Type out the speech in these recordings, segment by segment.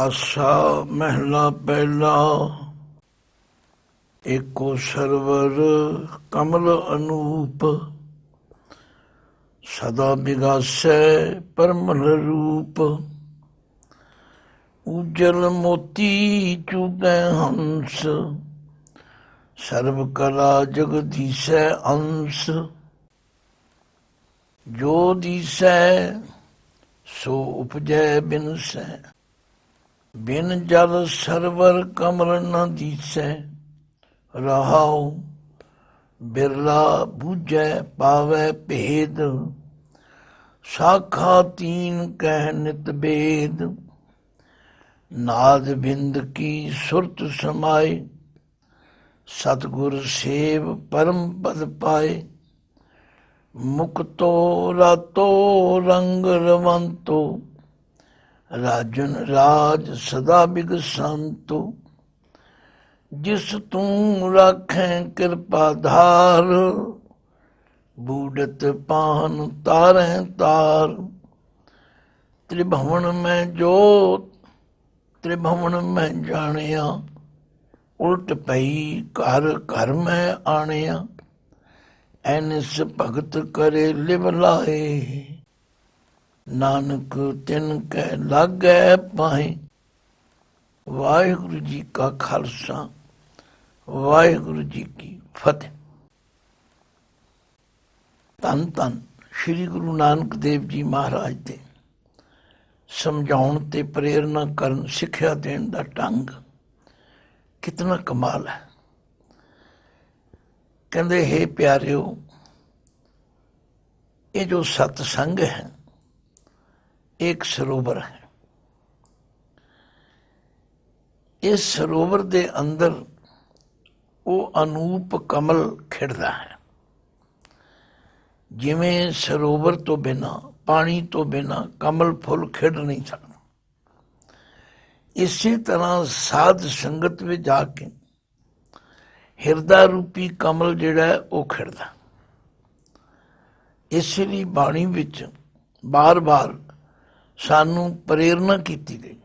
आसा महला पहला। एको सरवर कमल अनूप, सदा बिगासै परमल रूप। उज्जल मोती चूकै हंस, सर्व कला जगदीसै अंश। जो दिसै सो उपजै बिनसै, बिन जल सरवर कमल न दिसै। रहाओ बिरला बूझै पावै भेद, शाखा तीन कह नित बेद। नाद बिंद की सुरत समाए, सतगुर सेव परम पद पाए। मुक्तो रातो रंग रवंतो, राजन राज सदा बिगसंतो। जिस तू राखें कृपा धार, बूढ़त पाहन तारें तार। त्रिभुवन में जोत त्रिभुवन में जानिया, उल्ट पई घर घर में आनिया। ऐनिस भगत करे लिव लाए, नानक तिन कै लागै पाए। वाहिगुरु जी का खालसा, वाहिगुरु जी की फतेह। धन धन श्री गुरु नानक देव जी महाराज दे समझाउण ते प्रेरणा करन, सिक्ख्या देण दा ढंग कितना कमाल है। कहंदे हे प्यारिओ, ये जो सत्संग है एक सरोवर है। इस सरोवर दे अंदर वो अनूप कमल खिड़दा है। जिवें सरोवर तो बिना, पानी तो बिना कमल फुल खिड़ नहीं सकता, इसी तरह साध संगत में जाके हिरदा रूपी कमल जिहड़ा है वो खिड़दा। इसलिए बाणी विच बार बार सानू प्रेरणा की गई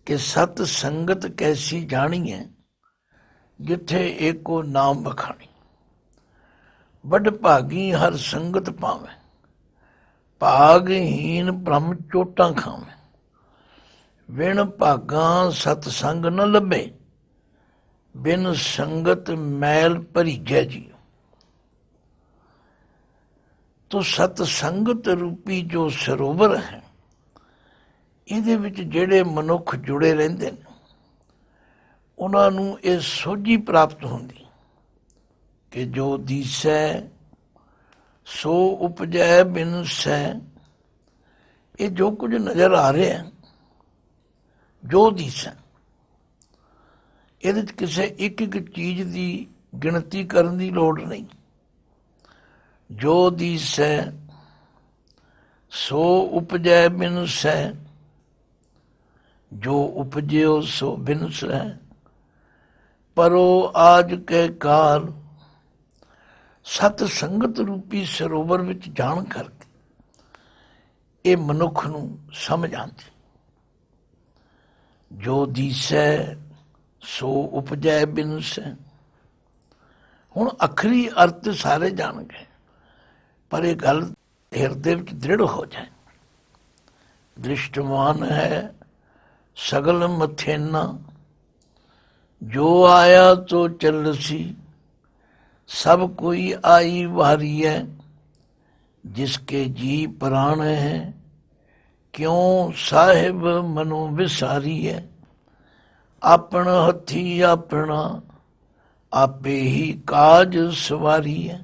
कि सत संगत कैसी जानी है, जिथे एको नाम बखानी। बड़ भागी हर संगत पावे, भागहीन ब्रह्म चोटां खावे। बिन भागा सतसंग न लभे, बिन संगत मैल भरीजै जी। तो सतसंगत रूपी जो सरोवर है, ਇਹਦੇ ਵਿੱਚ ਜਿਹੜੇ ਮਨੁੱਖ ਜੁੜੇ ਰਹਿੰਦੇ ਨੇ, ਉਹਨਾਂ ਨੂੰ ਇਹ ਸੋਝੀ ਪ੍ਰਾਪਤ ਹੁੰਦੀ ਕਿ ਜੋ ਦੀਸੈ ਸੋ ਉਪਜੈ ਬਿਨਸੈ। ਇਹ ਜੋ ਕੁਝ ਨਜ਼ਰ ਆ ਰਿਹਾ, ਜੋ ਦੀਸੈ, ਇਹਦੇ 'ਚ ਕਿਸੇ ਇੱਕ ਇੱਕ ਚੀਜ਼ ਦੀ ਗਿਣਤੀ ਕਰਨ ਦੀ ਲੋੜ ਨਹੀਂ। ਜੋ ਦੀਸੈ ਸੋ ਉਪਜੈ ਬਿਨਸੈ, जो उपज्यो सो बिनस है। परो आज के काल, सत संगत रूपी सरोवर विच जान करके ये मनुख नूं समझ आती। जो दीसै सो उपजै बिनसै। हुण अखरी अर्थ सारे जान गए, पर यह गल हिरदे विच दृढ़ हो जाए। दृष्टमान है सगल मथेना, जो आया तो चलसी। सब कोई आई वारी है, जिसके जी प्राण है। क्यों साहिब मनो विसारी है, अपना हथी अपना आपे ही काज सवारी है।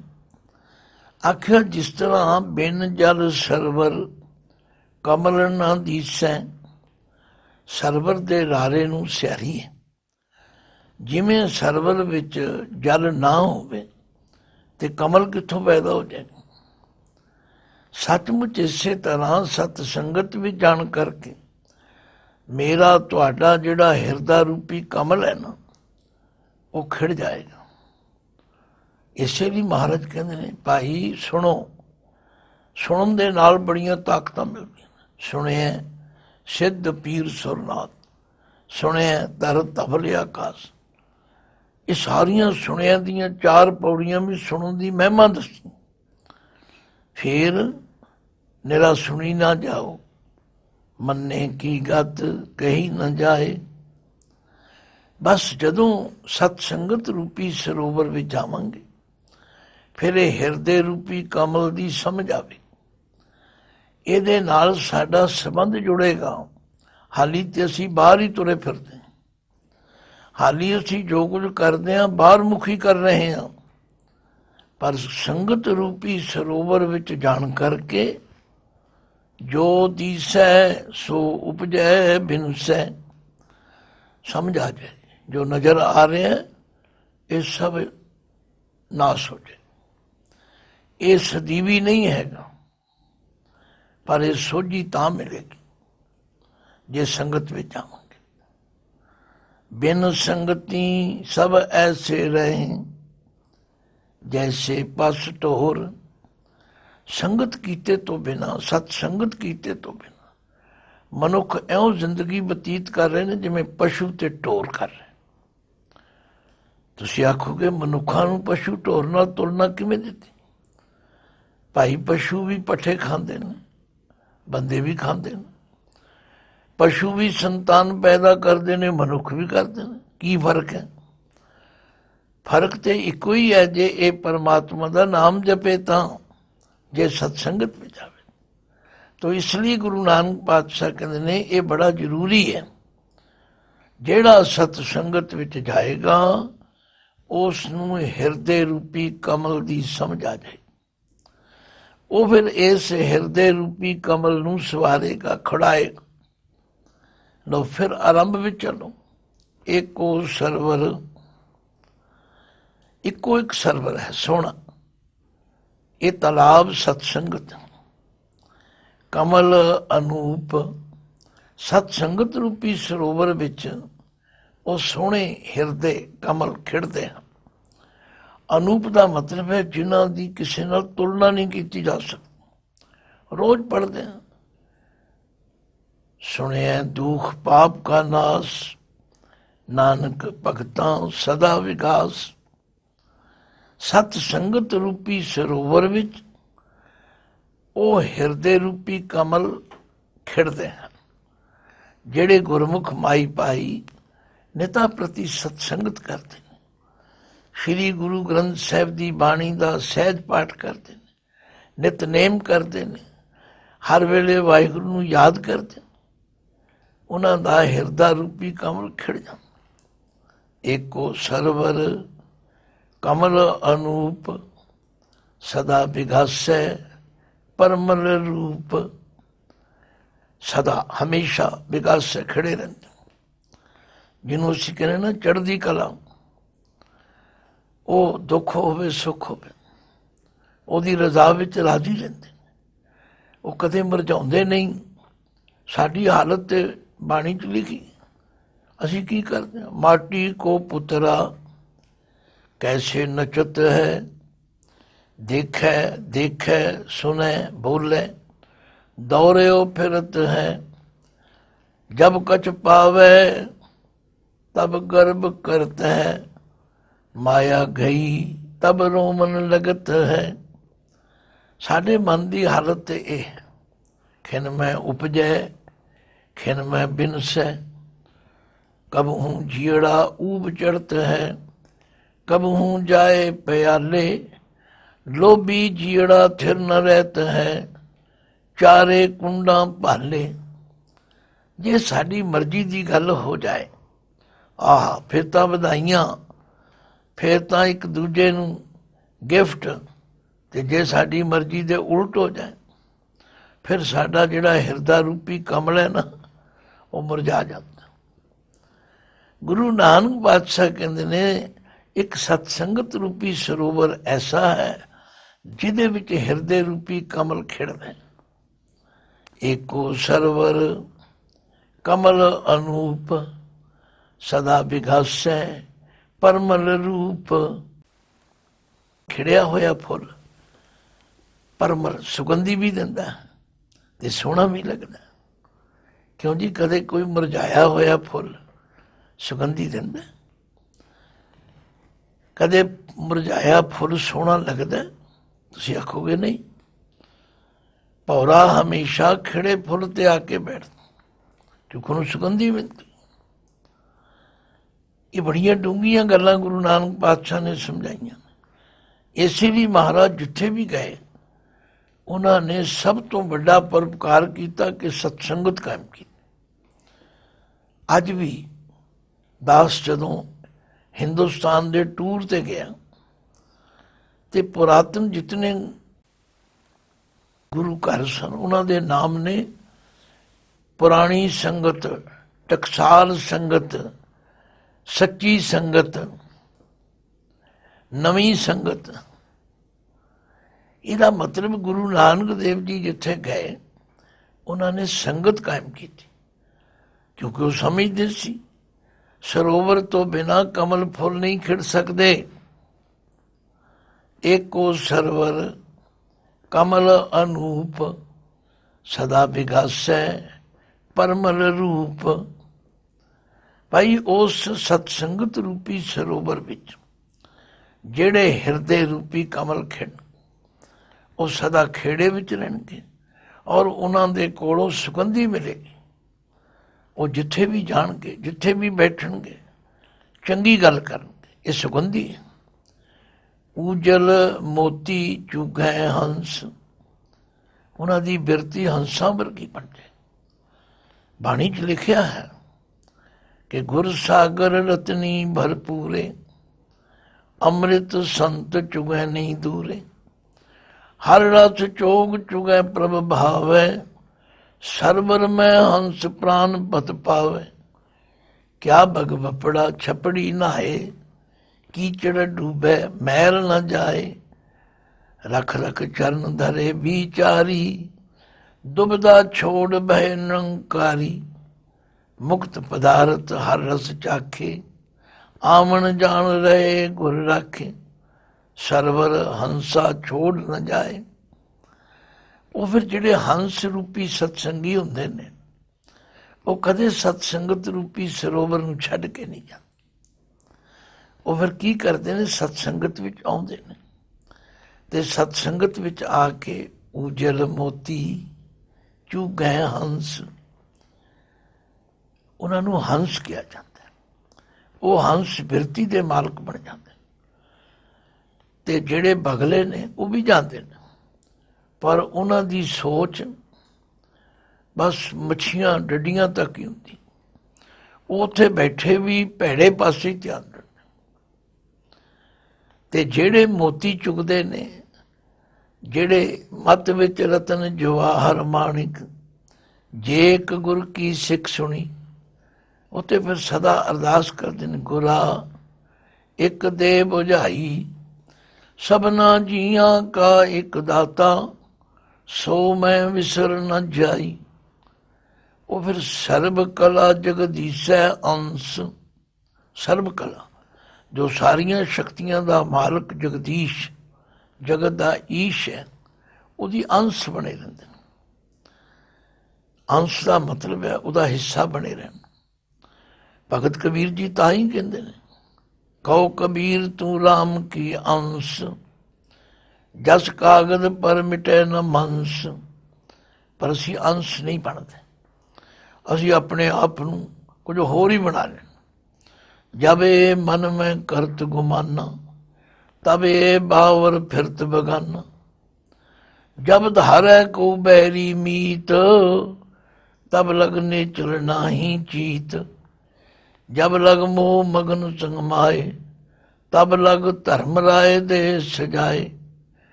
आखिर जिस तरह बिन जल सरवर कमल न दिसै, सरवर दे रारे नूं सियारी है। जिमें सरवर विच जल ना होवे ते कमल कित्थों पैदा हो जाए। सचमुच इसे तरह सतसंगत भी जान करके मेरा तुहाडा जिहड़ा हिरदा रूपी कमल है ना, वो खिड़ जाएगा। इसलिए महाराज कहते हैं, भाई सुनो, सुनन दे नाल बड़ियां ताकतां मिलदियां। सुनिया सिद्ध पीर सुरनाथ, सुनिया तर तफल आकाश। ये सारिया सुनिया दियां 4 पौड़ियां भी सुनन की महिमा दसी। फिर निरा सुनी ना जाओ, मन्ने की गत कही न जाए। बस जदों सतसंगत रूपी सरोवर में जावांगे, फिर ये हिरदे रूपी कमल की समझ आवे, ਇਹਦੇ ਨਾਲ ਸਾਡਾ ਸੰਬੰਧ ਜੁੜੇਗਾ। ਹਾਲੀ ਤੇ ਅਸੀਂ ਬਾਹਰ ਹੀ ਤੁਰੇ ਫਿਰਦੇ, ਹਾਲੀ ਅਸੀਂ ਜੋ ਕੁਝ ਕਰਦੇ ਹਾਂ ਬਾਹਰ ਮੁਖੀ ਕਰ ਰਹੇ ਹਾਂ। ਪਰ ਸੰਗਤ ਰੂਪੀ ਸਰੋਵਰ ਵਿੱਚ ਜਾਣ ਕਰਕੇ ਜੋ ਦੀਸੈ ਸੋ ਉਪਜੈ ਬਿਨਸੈ, ਸਮਝ ਆ ਜਾਏ ਜੋ ਨਜ਼ਰ ਆ ਰਿਹਾ ਹੈ ਇਹ ਸਭ ਨਾਸ ਹੋ ਜਾਏ। ਇਹ ਸਦੀਵੀ ਨਹੀਂ ਹੈਗਾ, पर ये सोझी तां मिलेगी जे संगत में जावांगे। बिन संगति सब ऐसे रहे, जैसे पस टोर। संगत कीते तो बिना, सतसंगत कीते तो बिना मनुख इउं जिंदगी बतीत कर रहे ने जिवें पशु ते टोर कर रहे। तुसीं आखोगे मनुखां नूं पशु टोर नाल तुलना किवें दित्ती? भाई पशु भी पट्ठे खांदे ने, बंदे भी खाते हैं, पशु भी संतान पैदा करते हैं, मनुख भी करते हैं। की फर्क है? फर्क तो एको ही है, जे ये परमात्मा का नाम जपे तो, जे सत्संगत में जावे। तो इसलिए गुरु नानक पातशाह कहते हैं ये बड़ा जरूरी है। जेड़ा सतसंगत में जाएगा उसनूं हिरदे रूपी कमल की समझ आ जाए। वो फिर इस हिरदे रूपी कमल नूं सवारेगा, खड़ाएगा। लो फिर आरंभ में चलो। एको सरवर, इको एक सरवर है सोना, ये तालाब सतसंगत। कमल अनूप, सतसंगत रूपी सरोवर विच वो सोहणे हिरदे कमल खिड़ते हैं। अनूप का मतलब है जिन्हों की किसी नाल तुलना नहीं की जा सकती। रोज पढ़ते हैं, सुनिया दुख पाप का नाश, नानक भगतां सदा विकास। सतसंगत रूपी सरोवर विच वो हिरदे रूपी कमल खिड़ते हैं, जेड़े गुरमुख माई पाई निता प्रति सतसंगत करते हैं। श्री गुरु ग्रंथ साहिब की बाणी का सहज पाठ करते हैं, नितनेम करते हैं, हर वेले वाहिगुरू नूं याद करते, उन्हां दा हिरदा रूपी कमल खिड़ जांदा। एको सरवर कमल अनूप, सदा विगासै परमल रूप। सदा हमेशा विगासै खिड़े रहंदे, जिन्हों असीं कहने ना चढ़दी कला। वो दुख होवे सुख होवे ओदी रजा विच राजी रहंदे, वो कदे मरजाउंदे नहीं। साडी हालत ते बाणी च लिखी, असीं की करते हैं। माटी को पुतरा कैसे नचत है, देखे देखे सुने बोले, दौड़ो फिरत है। जब कछ पावे तब गर्व करत है, माया गई तब रोमन लगत है। साडे मन की हालत तो यह है, खिन में उपजै खिन में बिनसै। कब हूँ जियड़ा ऊब चढ़त है, कब हूँ जाए प्याले। लोभी जियड़ा थिर न रहत है, चारे कुंडा भाले। जे साडी मर्जी की गल हो जाए, आह फिर तो बधाइयां, फिर तो एक दूजे नूं गिफ्ट। ते जे साडी मर्जी दे उल्ट हो जाए, फिर साडा जिहड़ा हिरदा रूपी कमल है ना वो मुरझा जाता। गुरु नानक पातशाह कहते ने एक सतसंगत रूपी सरोवर ऐसा है जिहदे विच हिरदे रूपी कमल खिड़दे। एको सरवर कमल अनूप, सदा विगासै परमल रूप। खिड़िया होया फुल परमल सुगंधी भी दिंदा ते सोहना भी लगदा। क्यों जी, कदे कोई मुरझाया होया फुੱਲ सुगंधी दिंदा? कदे मुरझाया फुੱਲ सोहना लगदा? तुसीं आखोगे नहीं। भौरा हमेशा खिड़े फुੱਲ ते आके बैठदा क्योंकि ਉਹਨੂੰ ਸੁਗੰਧੀ ਮਿਲਦੀ। ਇਹ ਬੜੀਆਂ ਡੂੰਘੀਆਂ ਗੱਲਾਂ ਗੁਰੂ ਨਾਨਕ ਪਾਤਸ਼ਾਹ ਨੇ ਸਮਝਾਈਆਂ। ਇਸੇ ਲਈ ਮਹਾਰਾਜ ਜਿੱਥੇ ਵੀ ਗਏ ਉਹਨਾਂ ਨੇ ਸਭ ਤੋਂ ਵੱਡਾ ਪਰਉਪਕਾਰ ਕੀਤਾ ਕਿ ਸਤਸੰਗਤ ਕਾਇਮ ਕੀਤੀ। ਅੱਜ ਵੀ ਦਾਸ ਜਦੋਂ ਹਿੰਦੁਸਤਾਨ ਦੇ ਟੂਰ ਤੇ ਗਿਆ ਤੇ ਪੁਰਾਤਨ ਜਿਤਨੇ ਗੁਰੂ ਘਰ ਸਨ ਉਹਨਾਂ ਦੇ ਨਾਮ ਨੇ ਪੁਰਾਣੀ ਸੰਗਤ, ਟਕਸਾਲ ਸੰਗਤ, ਸੱਚੀ ਸੰਗਤ, ਨਵੀਂ ਸੰਗਤ। ਇਹਦਾ ਮਤਲਬ ਗੁਰੂ ਨਾਨਕ ਦੇਵ ਜੀ ਜਿੱਥੇ ਗਏ ਉਹਨਾਂ ਨੇ ਸੰਗਤ ਕਾਇਮ ਕੀਤੀ ਕਿਉਂਕਿ ਉਹ ਸਮਝਦੇ ਸੀ ਸਰੋਵਰ ਤੋਂ ਬਿਨਾਂ ਕਮਲ ਫੁੱਲ ਨਹੀਂ ਖਿੜ ਸਕਦੇ। ਏਕੋ ਸਰਵਰ ਕਮਲ ਅਨੂਪ ਸਦਾ ਵਿਗਾਸੈ ਪਰਮਲ ਰੂਪ। ਭਾਈ ਉਸ ਸਤਸੰਗਤ ਰੂਪੀ ਸਰੋਵਰ ਵਿੱਚ ਜਿਹੜੇ ਹਿਰਦੇ ਰੂਪੀ ਕਮਲ ਖਿੜ ਉਹ ਸਦਾ ਖੇੜੇ ਵਿੱਚ ਰਹਿਣਗੇ ਔਰ ਉਹਨਾਂ ਦੇ ਕੋਲੋਂ ਸੁਗੰਧੀ ਮਿਲੇਗੀ। ਉਹ ਜਿੱਥੇ ਵੀ ਜਾਣਗੇ, ਜਿੱਥੇ ਵੀ ਬੈਠਣਗੇ ਚੰਗੀ ਗੱਲ ਕਰਨਗੇ। ਇਹ ਸੁਗੰਧੀ ਹੈ। ਉਜਲ ਮੋਤੀ ਚੁਗੈ ਹੰਸ, ਉਹਨਾਂ ਦੀ ਬਿਰਤੀ ਹੰਸਾਂ ਵਰਗੀ ਬਣ ਜਾਏ। ਬਾਣੀ 'ਚ ਲਿਖਿਆ ਹੈ ਕਿ ਗੁਰ ਸਾਗਰ ਰਤਨੀ ਭਰਪੂਰੇ, ਅੰਮ੍ਰਿਤ ਸੰਤ ਚੁਗੈ ਨਹੀਂ ਦੂਰੇ। ਹਰ ਰਸ ਚੋਗ ਚੁਗੈ ਪ੍ਰਭ ਭਾਵੈ, ਸਰਵਰ ਮੈਂ ਹੰਸ ਪ੍ਰਾਨ ਪਤ ਪਾਵੇ। ਕਿਆ ਬਗ ਵਪੜਾ ਛਪੜੀ ਨਹਾਏ, ਕੀਚੜ ਡੂਬੈ ਮੈਲ ਨ ਜਾਏ। ਰਖ ਰਖ ਚਰਨ ਧਰੇ ਵਿਚਾਰੀ, ਦੁਬਦਾ ਛੋੜ ਬਹਿ ਨਿਰੰਕਾਰੀ। ਮੁਕਤ ਪਦਾਰਥ ਹਰ ਰਸ ਚਾਖੇ, ਆਵਣ ਜਾਣ ਰਹੇ ਗੁਰ ਰਾਖੇ। ਸਰਵਰ ਹੰਸਾ ਛੋੜ ਨਾ ਜਾਏ। ਉਹ ਫਿਰ ਜਿਹੜੇ ਹੰਸ ਰੂਪੀ ਸਤਸੰਗੀ ਹੁੰਦੇ ਨੇ ਉਹ ਕਦੇ ਸਤਸੰਗਤ ਰੂਪੀ ਸਰੋਵਰ ਨੂੰ ਛੱਡ ਕੇ ਨਹੀਂ ਜਾਂਦੇ। ਉਹ ਫਿਰ ਕੀ ਕਰਦੇ ਨੇ? ਸਤਸੰਗਤ ਵਿੱਚ ਆਉਂਦੇ ਨੇ ਤੇ ਸਤਸੰਗਤ ਵਿੱਚ ਆ ਕੇ ਉਜਲ ਮੋਤੀ ਚੁਗੈ ਹੰਸ, ਉਹਨਾਂ ਨੂੰ ਹੰਸ ਕਿਹਾ ਜਾਂਦਾ। ਉਹ ਹੰਸ ਬਿਰਤੀ ਦੇ ਮਾਲਕ ਬਣ ਜਾਂਦੇ ਤੇ ਜਿਹੜੇ ਬਗਲੇ ਨੇ ਉਹ ਵੀ ਜਾਂਦੇ ਨੇ ਪਰ ਉਹਨਾਂ ਦੀ ਸੋਚ ਬਸ ਮੱਛੀਆਂ ਡੱਡੀਆਂ ਤੱਕ ਹੀ ਹੁੰਦੀ। ਉਹ ਉੱਥੇ ਬੈਠੇ ਵੀ ਭੈੜੇ ਪਾਸੇ ਧਿਆਨ ਦਿੰਦੇ ਤੇ ਜਿਹੜੇ ਮੋਤੀ ਚੁਗਦੇ ਨੇ, ਜਿਹੜੇ ਮੱਤ ਵਿੱਚ ਰਤਨ ਜਵਾਹਰ ਮਾਣਿਕ, ਜੇ ਇੱਕ ਗੁਰ ਕੀ ਸਿੱਖ ਸੁਣੀ, ਉੱਥੇ ਫਿਰ ਸਦਾ ਅਰਦਾਸ ਕਰਦੇ ਨੇ, ਗੁਰਾ ਇੱਕ ਦੇ ਬੁਝਾਈ, ਸਭਨਾ ਜੀਆਂ ਕਾ ਇੱਕ ਦਾਤਾ, ਸੋ ਮੈਂ ਵਿਸਰ ਨ ਜਾਈ। ਉਹ ਫਿਰ ਸਰਬ ਕਲਾ ਜਗਦੀਸ਼ੈ ਅੰਸ਼, ਸਰਬ ਕਲਾ ਜੋ ਸਾਰੀਆਂ ਸ਼ਕਤੀਆਂ ਦਾ ਮਾਲਕ ਜਗਦੀਸ਼, ਜਗਤ ਦਾ ਈਸ਼ ਹੈ, ਉਹਦੀ ਅੰਸ਼ ਬਣੇ ਰਹਿੰਦੇ ਨੇ। ਅੰਸ਼ ਦਾ ਮਤਲਬ ਹੈ ਉਹਦਾ ਹਿੱਸਾ ਬਣੇ ਰਹਿਣ। ਭਗਤ ਕਬੀਰ ਜੀ ਤਾਂ ਹੀ ਕਹਿੰਦੇ ਨੇ, ਕਹੋ ਕਬੀਰ ਤੂੰ ਰਾਮ ਕੀ ਅੰਸ਼, ਜਸ ਕਾਗਜ਼ ਪਰ ਮਿਟੇ ਨ ਮੰਸ। ਪਰ ਅਸੀਂ ਅੰਸ਼ ਨਹੀਂ ਬਣਦੇ, ਅਸੀਂ ਆਪਣੇ ਆਪ ਨੂੰ ਕੁਝ ਹੋਰ ਹੀ ਬਣਾ ਲੈਣਾ। ਜਬ ਇਹ ਮਨ ਮੈਂ ਕਰਤ ਗੁਮਾਨਾ, ਤਬ ਇਹ ਬਾਵਰ ਫਿਰਤ ਬਗਾਨਾ। ਜਬ ਧਾਰੈ ਕੋ ਬੈਰੀ ਮੀਤ, ਤਬ ਲਗਨੇ ਚਲ ਨਾਹੀ ਚੀਤ। ਜਬ ਲਗ ਮੋਹ ਮਗਨ ਸੰਗ ਮਾਏ, ਤਬ ਲਗ ਧਰਮ ਰਾਏ ਦੇ ਸਜਾਏ।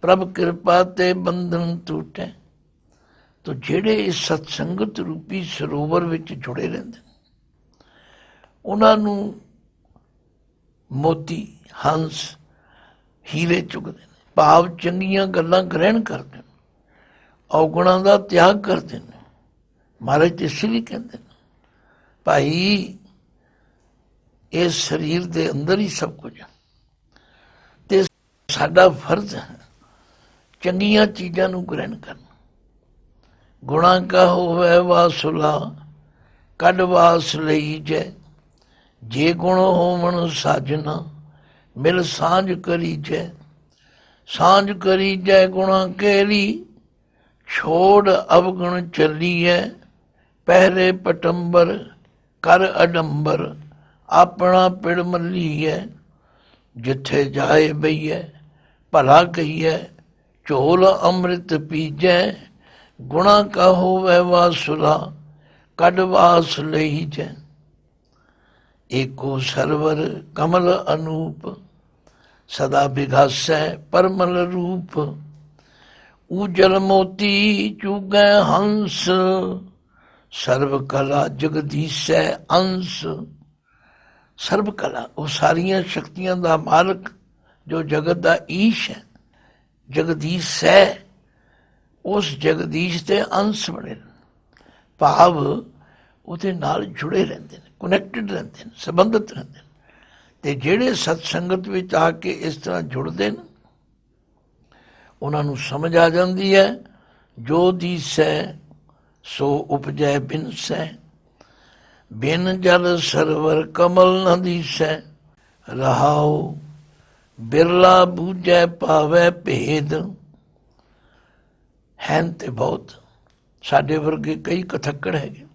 ਪ੍ਰਭ ਕਿਰਪਾ ਤੇ ਬੰਧਨ ਟੂਟੇ। ਤੋ ਜਿਹੜੇ ਇਸ ਸਤਸੰਗਤ ਰੂਪੀ ਸਰੋਵਰ ਵਿੱਚ ਜੁੜੇ ਰਹਿੰਦੇ ਉਹਨਾਂ ਨੂੰ ਮੋਤੀ, ਹੰਸ, ਹੀਰੇ ਚੁਗਦੇ ਨੇ। ਭਾਵ ਚੰਗੀਆਂ ਗੱਲਾਂ ਗ੍ਰਹਿਣ ਕਰਦੇ ਨੇ, ਔਗੁਣਾਂ ਦਾ ਤਿਆਗ ਕਰਦੇ ਨੇ। ਮਹਾਰਾਜ ਇਸ ਲਈ ਕਹਿੰਦੇ ਨੇ, ਭਾਈ ਇਸ ਸਰੀਰ ਦੇ ਅੰਦਰ ਹੀ ਸਭ ਕੁਝ ਹੈ ਤੇ ਸਾਡਾ ਫਰਜ਼ ਹੈ ਚੰਗੀਆਂ ਚੀਜ਼ਾਂ ਨੂੰ ਗ੍ਰਹਿਣ ਕਰਨਾ। ਗੁਣਾ ਕਾ ਹੋਵੇ ਵਾਸੁਲਾ ਕੱਢ ਵਾਸ ਲਈ ਜੈ। ਜੇ ਗੁਣ ਹੋਵਣ ਸਾਜਨਾ ਮਿਲ ਸਾਂਝ ਕਰੀਜੈ। ਸਾਂਝ ਕਰੀਜੈ ਗੁਣਾ ਕੇਰੀ ਛੋੜ ਅਵਗੁਣ ਚੱਲੀਐ। ਪਹਿਰੇ ਪਟੰਬਰ ਕਰ ਅਡੰਬਰ ਆਪਣਾ ਪਿੜ ਮੱਲੀਐ। ਜਿੱਥੇ ਜਾਏ ਬਈਐ ਭਲਾ ਕਹੀਐ ਝੋਲ ਅੰਮ੍ਰਿਤ ਪੀਜੈ। ਗੁਣਾ ਕਾ ਹੋਵੇ ਵਾਸੁਲਾ ਕੱਢ ਵਾਸ ਲਈ ਜੈ। ਏਕੋ ਸਰਵਰ ਕਮਲ ਅਨੂਪ ਸਦਾ ਬਿਘਾਸੈ ਪਰਮਲ ਰੂਪ। ਊਜਲ ਮੋਤੀ ਚੂਗੈ ਹੰਸ ਸਰਬ ਕਲਾ ਜਗਦੀਸ਼ੈ ਅੰਸ। ਸਰਬ ਕਲਾ ਉਹ ਸਾਰੀਆਂ ਸ਼ਕਤੀਆਂ ਦਾ ਮਾਲਕ ਜੋ ਜਗਤ ਦਾ ਈਸ਼ ਹੈ, ਜਗਦੀਸ਼ ਹੈ, ਉਸ ਜਗਦੀਸ਼ ਦੇ ਅੰਸ਼ ਬਣੇ ਭਾਵ ਉਹਦੇ ਨਾਲ ਜੁੜੇ ਰਹਿੰਦੇ ਨੇ, ਕਨੈਕਟਡ ਰਹਿੰਦੇ ਨੇ, ਸੰਬੰਧਿਤ ਰਹਿੰਦੇ ਨੇ। ਤੇ ਜਿਹੜੇ ਸਤ ਸੰਗਤ ਵਿੱਚ ਆ ਕੇ ਇਸ ਤਰ੍ਹਾਂ ਜੁੜਦੇ ਨੇ ਉਹਨਾਂ ਨੂੰ ਸਮਝ ਆ ਜਾਂਦੀ ਹੈ ਜੋ ਦੀਸੈ ਸੋ ਉਪਜੈ ਬਿਨਸੈ। ਬਿਨ ਜਲ ਸਰਵਰ ਕਮਲ ਨ ਦੀਸੈ। ਰਹਾਉ ਬਿਰਲਾ ਬੂਝੈ ਪਾਵੈ ਭੇਦ। ਹੈਨ ਤੇ ਬਹੁਤ ਸਾਡੇ ਵਰਗੇ ਕਈ ਕਥੱਕੜ ਹੈਗੇ,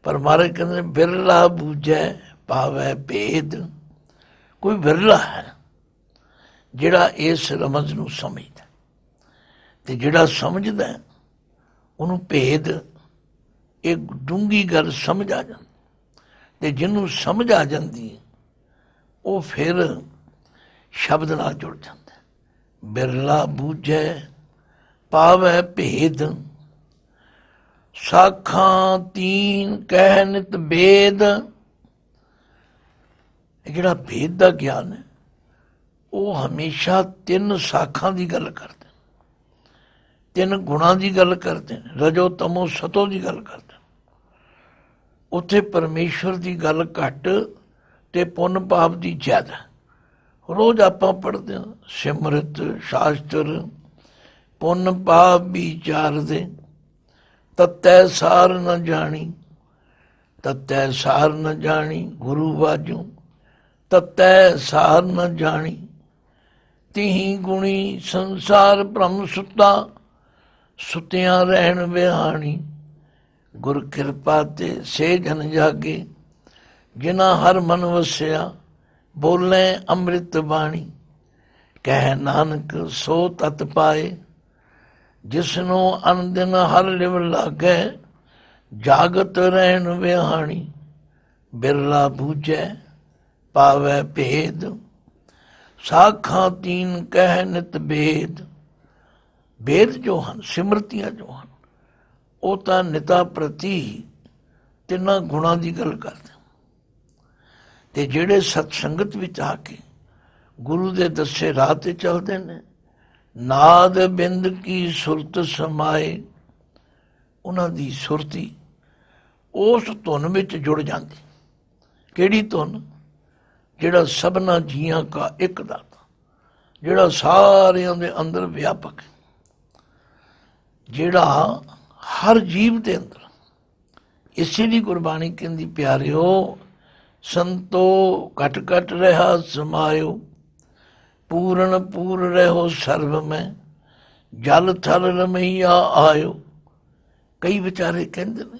ਪਰ ਮਹਾਰਾਜ ਕਹਿੰਦੇ ਬਿਰਲਾ ਬੂਝੈ ਪਾਵੈ ਭੇਦ। ਕੋਈ ਬਿਰਲਾ ਹੈ ਜਿਹੜਾ ਇਸ ਰਮਜ਼ ਨੂੰ ਸਮਝਦਾ, ਤੇ ਜਿਹੜਾ ਸਮਝਦਾ ਉਹਨੂੰ ਭੇਦ, ਇਹ ਡੂੰਘੀ ਗੱਲ ਸਮਝ ਆ ਜਾਂਦੀ। ਤੇ ਜਿਹਨੂੰ ਸਮਝ ਆ ਜਾਂਦੀ ਹੈ ਉਹ ਫਿਰ ਸ਼ਬਦ ਨਾਲ ਜੁੜ ਜਾਂਦਾ। ਬਿਰਲਾ ਬੂਝੈ ਪਾਵੈ ਭੇਦ। ਸਾਖਾਂ ਤੀਨ ਕਹਿ ਨਿਤ ਭੇਦ। ਇਹ ਜਿਹੜਾ ਭੇਦ ਦਾ ਗਿਆਨ ਹੈ ਉਹ ਹਮੇਸ਼ਾ ਤਿੰਨ ਸਾਖਾਂ ਦੀ ਗੱਲ ਕਰਦੇ ਨੇ, ਤਿੰਨ ਗੁਣਾਂ ਦੀ ਗੱਲ ਕਰਦੇ ਨੇ, ਰਜੋ ਤਮੋ ਸਤੋ ਦੀ ਗੱਲ ਕਰਦੇ ਨੇ। ਉੱਥੇ ਪਰਮੇਸ਼ਵਰ ਦੀ ਗੱਲ ਘੱਟ ਤੇ ਪੁੰਨ ਪਾਪ ਦੀ ਜ਼ਿਆਦਾ। ਰੋਜ਼ ਆਪਾਂ ਪੜ੍ਹਦੇ ਹਾਂ ਸਿਮਰਤ ਸ਼ਾਸਤਰ ਪੁੰਨ ਪਾਪ ਵਿਚਾਰਦੇ। ਤਤੈ ਸਾਰ ਨ ਜਾਣੀ, ਤਤੈ ਸਾਰ ਨ ਜਾਣੀ ਗੁਰੂ ਵਾਜੂ। ਤਤੈ ਸਾਰ ਨ ਜਾਣੀ ਤਿਹੀ ਗੁਣੀ ਸੰਸਾਰ ਭ੍ਰਮ ਸੁੱਤਾ। ਸੁੱਤਿਆਂ ਰਹਿਣ ਵਿਹਾਣੀ ਗੁਰ ਕਿਰਪਾ ਤੇ ਸੇ ਜਨ ਜਾਗੇ। ਜਿਨਾ ਹਰ ਮਨ ਵਸਿਆ ਬੋਲੇ ਅੰਮ੍ਰਿਤ ਬਾਣੀ। ਕਹਿ ਨਾਨਕ ਸੋ ਤਤ ਪਾਏ ਜਿਸਨੂੰ ਅਨਦਿਨ ਹਰ ਲਿਵ ਲਾਗੈ। ਜਾਗਤ ਰਹਿਣ ਵਿਹਾਣੀ ਬਿਰਲਾ ਬੂਝੈ ਪਾਵੈ ਭੇਦ। ਸਾਖਾਂ ਤੀਨ ਕਹਿ ਨਿਤ ਭੇਦ। ਭੇਦ ਜੋ ਹਨ, ਸਿਮਰਤੀਆਂ ਜੋ ਹਨ, ਉਹ ਤਾਂ ਨਿਤਾ ਪ੍ਰਤੀ ਤਿੰਨਾਂ ਗੁਣਾਂ ਦੀ ਗੱਲ ਕਰਦੇ। ਤੇ ਜਿਹੜੇ ਸਤ ਸੰਗਤ ਵਿੱਚ ਆ ਕੇ ਗੁਰੂ ਦੇ ਦੱਸੇ ਰਾਹ ਤੇ ਚੱਲਦੇ ਨੇ, ਨਾਦ ਬਿੰਦ ਕੀ ਸੁਰਤ ਸਮਾਏ, ਉਹਨਾਂ ਦੀ ਸੁਰਤੀ ਉਸ ਧੁਨ ਵਿੱਚ ਜੁੜ ਜਾਂਦੀ। ਕਿਹੜੀ ਧੁਨ? ਜਿਹੜਾ ਸਭਨਾ ਜੀਆਂ ਕਾ ਇੱਕ ਦਾਤਾ, ਜਿਹੜਾ ਸਾਰਿਆਂ ਦੇ ਅੰਦਰ ਵਿਆਪਕ, ਜਿਹੜਾ ਹਰ ਜੀਵ ਦੇ ਅੰਦਰ। ਇਸੇ ਲਈ ਗੁਰਬਾਣੀ ਕਹਿੰਦੀ ਪਿਆਰਿਓ ਸੰਤੋ ਘਟ ਘਟ ਰਿਹਾ ਸਮਾਇਓ। ਪੂਰਨ ਪੂਰ ਰਹੋ ਸਰਬ ਮੈਂ ਜਲ ਥਲ ਰਮਈਆ ਆਇਓ। ਕਈ ਵਿਚਾਰੇ ਕਹਿੰਦੇ ਨੇ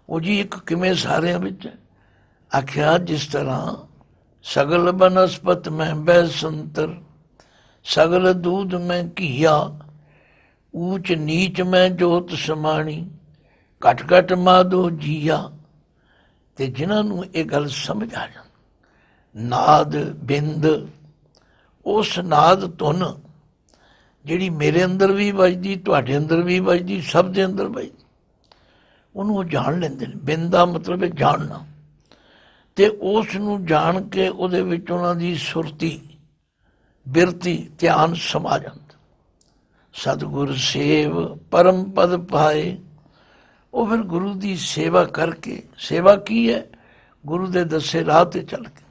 ਉਹ ਜੀ ਇੱਕ ਕਿਵੇਂ ਸਾਰਿਆਂ ਵਿੱਚ? ਆਖਿਆ ਜਿਸ ਤਰ੍ਹਾਂ ਸਗਲ ਬਨਸਪਤ ਮੈਂ ਬੈਸੰਤਰ, ਸਗਲ ਦੂਧ ਮੈਂ ਘੀਆ, ਊਚ ਨੀਚ ਮੈਂ ਜੋਤ ਸਮਾਣੀ, ਘਟ ਘਟ ਮਾਧੋ ਜੀਆ। ਤੇ ਜਿਨ੍ਹਾਂ ਨੂੰ ਇਹ ਗੱਲ ਸਮਝ ਆ ਜਾਂਦੀ, ਨਾਦ ਬਿੰਦ, ਉਸ ਨਾਦ ਧੁਨ ਜਿਹੜੀ ਮੇਰੇ ਅੰਦਰ ਵੀ ਵੱਜਦੀ, ਤੁਹਾਡੇ ਅੰਦਰ ਵੀ ਵੱਜਦੀ, ਸਭ ਦੇ ਅੰਦਰ ਵੱਜਦੀ, ਉਹਨੂੰ ਉਹ ਜਾਣ ਲੈਂਦੇ ਨੇ। ਬਿੰਦ ਦਾ ਮਤਲਬ ਹੈ ਜਾਣਨਾ। ਤੇ ਉਸ ਨੂੰ ਜਾਣ ਕੇ ਉਹਦੇ ਵਿੱਚ ਉਹਨਾਂ ਦੀ ਸੁਰਤੀ, ਬਿਰਤੀ, ਧਿਆਨ ਸਮਾ ਜਾਂਦਾ। ਸਤਿਗੁਰ ਸੇਵ ਪਰਮ ਪਦ ਪਾਏ। ਉਹ ਫਿਰ ਗੁਰੂ ਦੀ ਸੇਵਾ ਕਰਕੇ, ਸੇਵਾ ਕੀ ਹੈ? ਗੁਰੂ ਦੇ ਦੱਸੇ ਰਾਹ ਤੇ ਚੱਲ ਕੇ।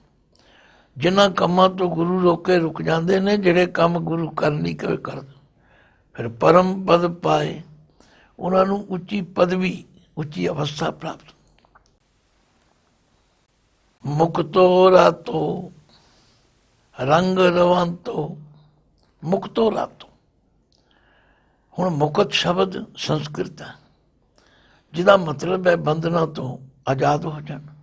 ਜਿਨ੍ਹਾਂ ਕੰਮਾਂ ਤੋਂ ਗੁਰੂ ਰੋਕੇ ਰੁਕ ਜਾਂਦੇ ਨੇ, ਜਿਹੜੇ ਕੰਮ ਗੁਰੂ ਕਰ ਨਹੀਂ ਕਰ, ਫਿਰ ਪਰਮ ਪਦ ਪਾਏ। ਉਹਨਾਂ ਨੂੰ ਉੱਚੀ ਪਦਵੀ, ਉੱਚੀ ਅਵਸਥਾ ਪ੍ਰਾਪਤ। ਮੁਕਤੋ ਰਾਤੋ ਰੰਗ ਰਵੰਤੋ, ਮੁਕਤੋ ਰਾਤੋ। ਹੁਣ ਮੁਕਤ ਸ਼ਬਦ ਸੰਸਕ੍ਰਿਤ ਹੈ, ਜਿਹਦਾ ਮਤਲਬ ਹੈ ਬੰਧਨਾਂ ਤੋਂ ਆਜ਼ਾਦ ਹੋ ਜਾਣਾ।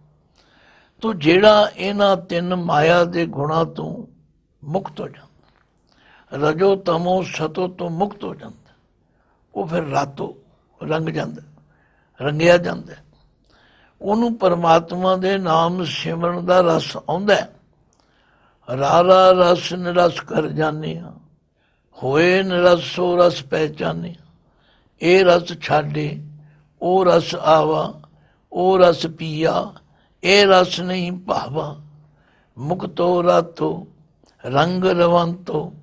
ਤੋ ਜਿਹੜਾ ਇਹਨਾਂ ਤਿੰਨ ਮਾਇਆ ਦੇ ਗੁਣਾਂ ਤੋਂ ਮੁਕਤ ਹੋ ਜਾਂਦਾ, ਰਜੋ ਤਮੋ ਸਤੋ ਤੋਂ ਮੁਕਤ ਹੋ ਜਾਂਦਾ, ਉਹ ਫਿਰ ਰਾਤੋਂ ਰੰਗ ਜਾਂਦਾ, ਰੰਗਿਆ ਜਾਂਦਾ। ਉਹਨੂੰ ਪਰਮਾਤਮਾ ਦੇ ਨਾਮ ਸਿਮਰਨ ਦਾ ਰਸ ਆਉਂਦਾ। ਰਾਰਾ ਰਸ ਨਿਰਸ ਕਰ ਜਾਨੇ ਆ, ਹੋਏ ਨਿਰਸ ਸੋ ਰਸ ਪਹਿਚਾਨੇ। ਇਹ ਰਸ ਛਾਡੇ ਉਹ ਰਸ ਆਵਾ, ਉਹ ਰਸ ਪੀਆ ਇਹ ਰਸ ਨਹੀਂ ਭਾਵਾ। ਮੁਕਤੋ ਰਾਤੋ ਰੰਗ ਰਵੰਤੋ,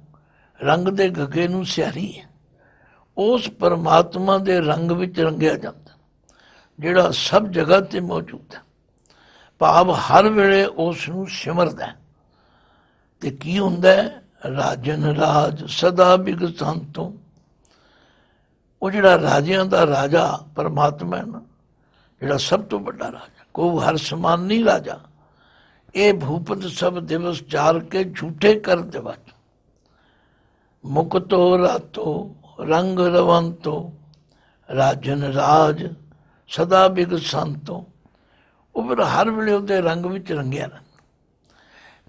ਰੰਗ ਦੇ ਗੱਗੇ ਨੂੰ ਸਿਆਰੀ ਹੈ। ਉਸ ਪਰਮਾਤਮਾ ਦੇ ਰੰਗ ਵਿੱਚ ਰੰਗਿਆ ਜਾਂਦਾ, ਜਿਹੜਾ ਸਭ ਜਗ੍ਹਾ 'ਤੇ ਮੌਜੂਦ ਹੈ, ਭਾਵ ਹਰ ਵੇਲੇ ਉਸ ਨੂੰ ਸਿਮਰਦਾ। ਤੇ ਕੀ ਹੁੰਦਾ ਹੈ? ਰਾਜਨ ਰਾਜ ਸਦਾ ਬਿਗਸੰਤੋਂ। ਉਹ ਜਿਹੜਾ ਰਾਜਿਆਂ ਦਾ ਰਾਜਾ ਪਰਮਾਤਮਾ ਹੈ ਨਾ, ਜਿਹੜਾ ਸਭ ਤੋਂ ਵੱਡਾ ਰਾਜਾ, ਕੋ ਹਰ ਸਮਾਨ ਨਹੀਂ ਰਾਜਾ। ਇਹ ਭੂਪਤ ਸਭ ਦਿਵਸ ਚਾਰ ਕੇ ਝੂਠੇ ਕਰ ਦੇਵਾ। ਮੁਕਤੋ ਰਾਤੋ ਰੰਗ ਰਵੰਤੋ, ਰਾਜਨ ਰਾਜ ਸਦਾ ਬਿਗਸੰਤੋਂ। ਉਹ ਫਿਰ ਹਰ ਵੇਲੇ ਉਹਦੇ ਰੰਗ ਵਿੱਚ ਰੰਗਿਆ ਰਹਿੰਦਾ।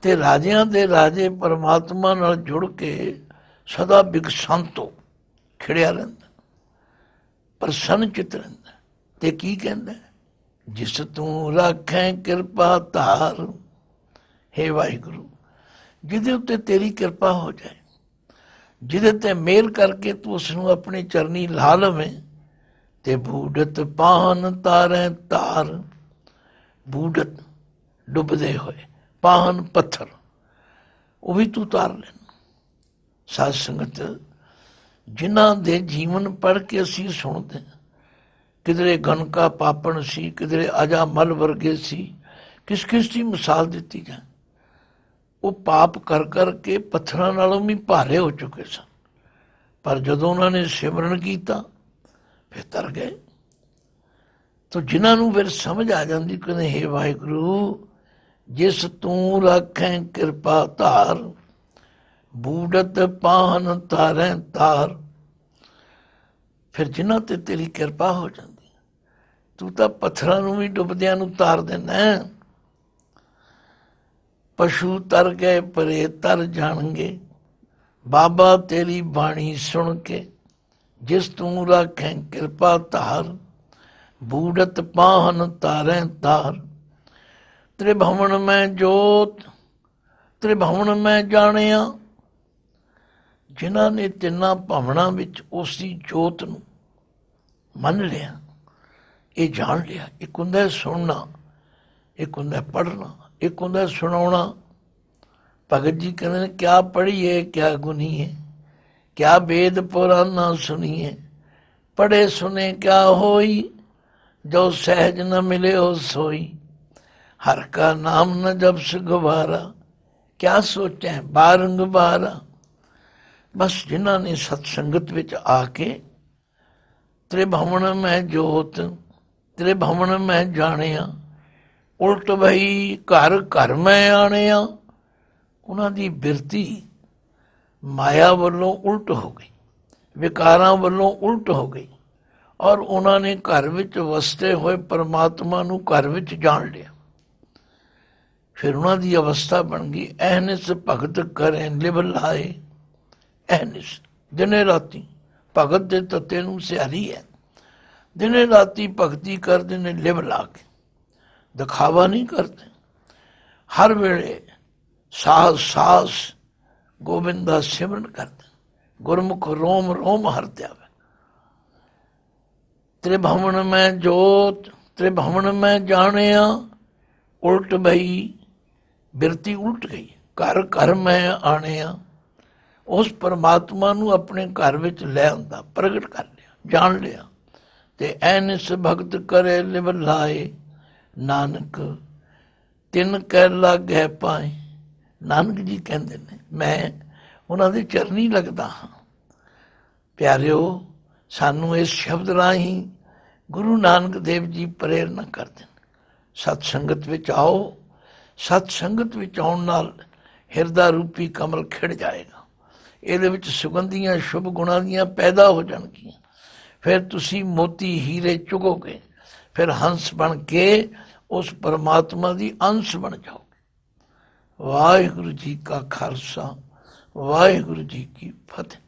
ਤੇ ਰਾਜਿਆਂ ਦੇ ਰਾਜੇ ਪਰਮਾਤਮਾ ਨਾਲ ਜੁੜ ਕੇ ਸਦਾ ਬਿਗਸੰਤੋਂ ਖਿੜਿਆ ਰਹਿੰਦਾ, ਪ੍ਰਸੰਨ ਚਿੱਤ ਰਹਿੰਦਾ। ਤੇ ਕੀ ਕਹਿੰਦਾ? ਜਿਸ ਤੂੰ ਰਾਖੈ ਕਿਰਪਾ ਧਾਰ। ਹੇ ਵਾਹਿਗੁਰੂ, ਜਿਹਦੇ ਉੱਤੇ ਤੇਰੀ ਕਿਰਪਾ ਹੋ ਜਾਏ, ਜਿਹਦੇ ਤੇ ਮਿਹਰ ਕਰਕੇ ਤੂੰ ਉਸ ਨੂੰ ਆਪਣੀ ਚਰਨੀ ਲਾ ਲਵੇਂ। ਤੇ ਬੂਢਤ ਪਾਹਨ ਤਾਰੈ ਤਾਰ। ਬੂਢਤ ਡੁੱਬਦੇ ਹੋਏ, ਪਾਹਨ ਪੱਥਰ, ਉਹ ਵੀ ਤੂੰ ਤਾਰ ਲੈਣਾ। ਸਾਧ ਸੰਗਤ, ਜਿਨ੍ਹਾਂ ਦੇ ਜੀਵਨ ਪੜ੍ਹ ਕੇ ਅਸੀਂ ਸੁਣਦੇ, ਕਿਧਰੇ ਗਨਕਾ ਪਾਪਣ ਸੀ, ਕਿਧਰੇ ਅਜਾ ਮਲ ਵਰਗੇ ਸੀ, ਕਿਸ ਕਿਸ ਦੀ ਮਿਸਾਲ ਦਿੱਤੀ ਜਾਏ। ਉਹ ਪਾਪ ਕਰ ਕਰਕੇ ਪੱਥਰਾਂ ਨਾਲੋਂ ਵੀ ਭਾਰੇ ਹੋ ਚੁੱਕੇ ਸਨ, ਪਰ ਜਦੋਂ ਉਹਨਾਂ ਨੇ ਸਿਮਰਨ ਕੀਤਾ ਫਿਰ ਤਰ ਗਏ। ਤੋ ਜਿਨ੍ਹਾਂ ਨੂੰ ਫਿਰ ਸਮਝ ਆ ਜਾਂਦੀ, ਕਹਿੰਦੇ ਹੇ ਵਾਹਿਗੁਰੂ, ਜਿਸ ਤੂੰ ਰਾਖੈ ਕਿਰਪਾ ਧਾਰ। ਬੂਢਤ ਪਾਹਨ ਤਾਰੈ ਤਾਰ। ਫਿਰ ਜਿਨ੍ਹਾਂ ਤੇ ਤੇਰੀ ਕਿਰਪਾ ਹੋ ਜਾਂਦੀ, ਤੂੰ ਤਾਂ ਪੱਥਰਾਂ ਨੂੰ ਵੀ ਡੁੱਬਦਿਆਂ ਨੂੰ ਤਾਰ ਦਿੰਦਾ। ਪਸ਼ੂ ਤਰ ਗਏ ਪਰੇ ਤਰ ਜਾਣਗੇ, ਬਾਬਾ ਤੇਰੀ ਬਾਣੀ ਸੁਣ ਕੇ। ਜਿਸ ਤੂੰ ਰਾਖੈ ਕਿਰਪਾ ਧਾਰ। ਬੂਢਤ ਪਾਹਨ ਤਾਰੈ ਤਾਰ। ਤ੍ਰਿਭਵਨ ਮੈਂ ਜੋਤ, ਤ੍ਰਿਭਵਨ ਮੈਂ ਜਾਣਿਆ। ਜਿਨ੍ਹਾਂ ਨੇ ਤਿੰਨਾਂ ਭਵਨਾਂ ਵਿੱਚ ਉਸ ਦੀ ਜੋਤ ਨੂੰ ਮੰਨ ਲਿਆ, ਇਹ ਜਾਣ ਲਿਆ। ਇੱਕ ਹੁੰਦਾ ਸੁਣਨਾ, ਇੱਕ ਹੁੰਦਾ ਪੜ੍ਹਨਾ, ਇੱਕ ਹੁੰਦਾ ਸੁਣਾਉਣਾ। ਭਗਤ ਜੀ ਕਹਿੰਦੇ ਨੇ, ਕਿਆ ਪੜ੍ਹੀਏ ਕਿਆ ਗੁਨੀਏ, ਕਿਆ ਵੇਦ ਪੁਰਾਨਾ ਸੁਣੀਏ। ਪੜ੍ਹੇ ਸੁਨੇ ਕਿਆ ਹੋਈ, ਜੋ ਸਹਿਜ ਨ ਮਿਲੇ ਹੋ ਸੋਈ। ਹਰ ਕਾ ਨਾਮ ਨ ਜਪਸ ਗਵਾਰਾ, ਕਿਆ ਸੋਚੈ ਬਾਰੰਗਾਰਾ। ਬਸ ਜਿਨ੍ਹਾਂ ਨੇ ਸਤਸੰਗਤ ਵਿੱਚ ਆ ਕੇ ਤ੍ਰਿਭਵਨ ਮੈਂ ਜੋਤ, ਤ੍ਰਿਭਵਨ ਮੈਂ ਜਾਣਿਆ, ਉਲਟ ਬਈ ਘਰ ਘਰ ਮੈਂ ਆਣਿਆ। ਉਹਨਾਂ ਦੀ ਬਿਰਤੀ ਮਾਇਆ ਵੱਲੋਂ ਉਲਟ ਹੋ ਗਈ, ਵਿਕਾਰਾਂ ਵੱਲੋਂ ਉਲਟ ਹੋ ਗਈ, ਔਰ ਉਹਨਾਂ ਨੇ ਘਰ ਵਿੱਚ ਵਸਦੇ ਹੋਏ ਪਰਮਾਤਮਾ ਨੂੰ ਘਰ ਵਿੱਚ ਜਾਣ ਲਿਆ। ਫਿਰ ਉਹਨਾਂ ਦੀ ਅਵਸਥਾ ਬਣ ਗਈ, ਅਹਨਿਸ ਭਗਤ ਕਰੇ ਲਿਵ ਲਾਏ। ਅਹਨਿਸ ਦਿਨੇ ਰਾਤੀ ਭਗਤ ਦੇ ਤੱਤੇ ਨੂੰ ਸਿਆਰੀ ਹੈ। ਦਿਨੇ ਰਾਤੀ ਭਗਤੀ ਕਰਦੇ ਨੇ ਲਿਵ ਲਾ ਕੇ, ਦਿਖਾਵਾ ਨਹੀਂ ਕਰਦੇ। ਹਰ ਵੇਲੇ ਸਾਹਸ ਸਾਹਸ ਗੋਬਿੰਦ ਦਾ ਸਿਮਰਨ ਕਰਦੇ। ਗੁਰਮੁਖ ਰੋਮ ਰੋਮ ਹਰ ਧਿਆਵੇ। ਤ੍ਰਿਭਵਨ ਮੈਂ ਜੋਤ, ਤ੍ਰਿਭਵਨ ਮੈਂ ਜਾਣਿਆ, ਉਲਟ ਬਈ ਬਿਰਤੀ ਉਲਟ ਗਈ। ਘਰ ਘਰ ਮੈਂ ਆਣਿਆ। ਉਸ ਪਰਮਾਤਮਾ ਨੂੰ ਆਪਣੇ ਘਰ ਵਿੱਚ ਲੈ ਆਉਂਦਾ, ਪ੍ਰਗਟ ਕਰ ਲਿਆ, ਜਾਣ ਲਿਆ। ਤੇ ਐਨਿਸ ਭਗਤ ਕਰੇ ਲਿਵ ਲਾਏ। ਨਾਨਕ ਤਿੰਨ ਕਹਿ ਲਾਗੈ ਪਾਏ। ਨਾਨਕ ਜੀ ਕਹਿੰਦੇ ਨੇ, ਮੈਂ ਉਹਨਾਂ ਦੇ ਚਰਨੀ ਲੱਗਦਾ ਹਾਂ। ਪਿਆਰਿਓ, ਸਾਨੂੰ ਇਸ ਸ਼ਬਦ ਰਾਹੀਂ ਗੁਰੂ ਨਾਨਕ ਦੇਵ ਜੀ ਪ੍ਰੇਰਨਾ ਕਰਦੇ ਨੇ, ਸਤ ਸੰਗਤ ਵਿੱਚ ਆਓ। ਸਤ ਸੰਗਤ ਵਿੱਚ ਆਉਣ ਨਾਲ ਹਿਰਦਾ ਰੂਪੀ ਕਮਲ ਖਿੜ ਜਾਏਗਾ। ਇਹਦੇ ਵਿੱਚ ਸੁਗੰਧੀਆਂ ਸ਼ੁਭ ਗੁਣਾਂ ਦੀਆਂ ਪੈਦਾ ਹੋ ਜਾਣਗੀਆਂ। ਫਿਰ ਤੁਸੀਂ ਮੋਤੀ ਹੀਰੇ ਚੁਗੋਗੇ। ਫਿਰ ਹੰਸ ਬਣ ਕੇ ਉਸ ਪਰਮਾਤਮਾ ਦੀ ਅੰਸ਼ ਬਣ ਜਾਓਗੇ। ਵਾਹਿਗੁਰੂ ਜੀ ਕਾ ਖਾਲਸਾ, ਵਾਹਿਗੁਰੂ ਜੀ ਕੀ ਫਤਿਹ।